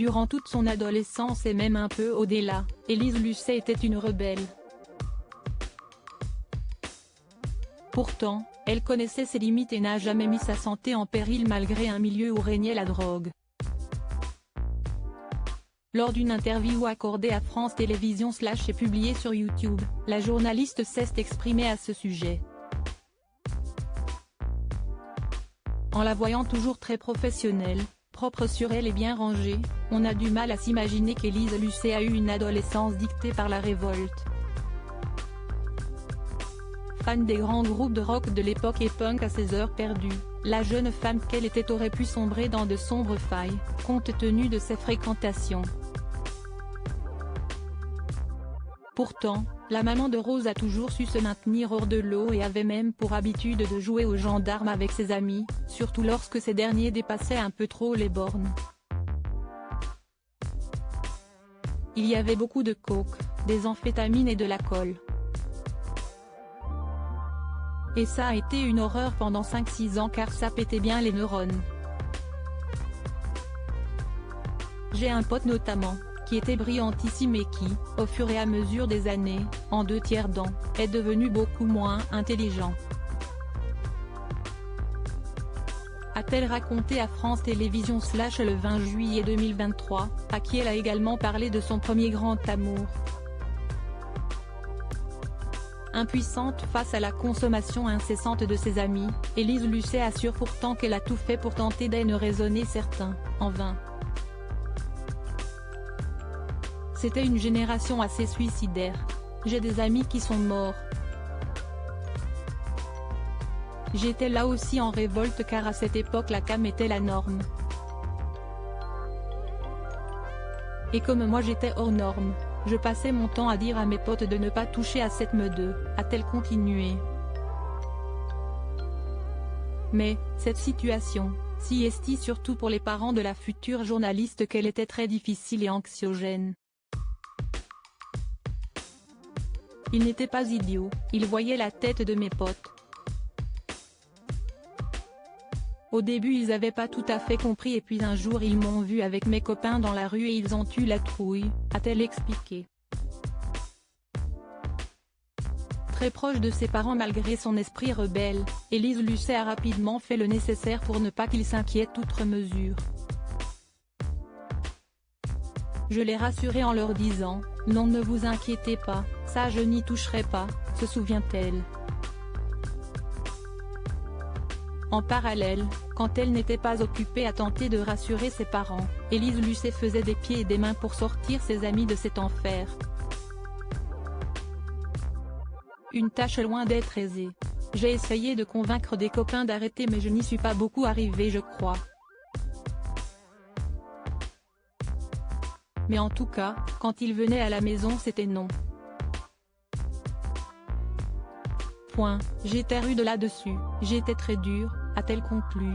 Durant toute son adolescence et même un peu au-delà, Élise Lucet était une rebelle. Pourtant, elle connaissait ses limites et n'a jamais mis sa santé en péril malgré un milieu où régnait la drogue. Lors d'une interview accordée à France Télévisions / et publiée sur YouTube, la journaliste s'est exprimée à ce sujet. En la voyant toujours très professionnelle, propre sur elle et bien rangée, on a du mal à s'imaginer qu'Élise Lucet a eu une adolescence dictée par la révolte. Fan des grands groupes de rock de l'époque et punk à ses heures perdues, la jeune femme qu'elle était aurait pu sombrer dans de sombres failles, compte tenu de ses fréquentations. Pourtant, la maman de Rose a toujours su se maintenir hors de l'eau et avait même pour habitude de jouer aux gendarmes avec ses amis, surtout lorsque ces derniers dépassaient un peu trop les bornes. Il y avait beaucoup de coke, des amphétamines et de l'alcool. Et ça a été une horreur pendant 5-6 ans car ça pétait bien les neurones. J'ai un pote notamment, qui était brillantissime et qui, au fur et à mesure des années, en 2 tiers d'an, est devenu beaucoup moins intelligent. A-t-elle raconté à France Télévisions / le 20 juillet 2023, à qui elle a également parlé de son premier grand amour. Impuissante face à la consommation incessante de ses amis, Élise Lucet assure pourtant qu'elle a tout fait pour tenter d'en raisonner certains, en vain. C'était une génération assez suicidaire. J'ai des amis qui sont morts. J'étais là aussi en révolte car à cette époque la cam était la norme. Et comme moi j'étais hors norme, je passais mon temps à dire à mes potes de ne pas toucher à cette meute, a-t-elle continué. Mais, cette situation, si estie surtout pour les parents de la future journaliste qu'elle était très difficile et anxiogène. Ils n'étaient pas idiots, ils voyaient la tête de mes potes. Au début ils avaient pas tout à fait compris et puis un jour ils m'ont vu avec mes copains dans la rue et ils ont eu la trouille, a-t-elle expliqué. Très proche de ses parents malgré son esprit rebelle, Élise Lucet a rapidement fait le nécessaire pour ne pas qu'ils s'inquiètent outre mesure. Je les rassurais en leur disant, non ne vous inquiétez pas, ça je n'y toucherai pas, se souvient-elle. En parallèle, quand elle n'était pas occupée à tenter de rassurer ses parents, Élise Lucet faisait des pieds et des mains pour sortir ses amis de cet enfer. Une tâche loin d'être aisée. J'ai essayé de convaincre des copains d'arrêter mais je n'y suis pas beaucoup arrivée je crois. Mais en tout cas, quand ils venaient à la maison c'était non. Point, j'étais rude là-dessus, j'étais très dure, a-t-elle conclu.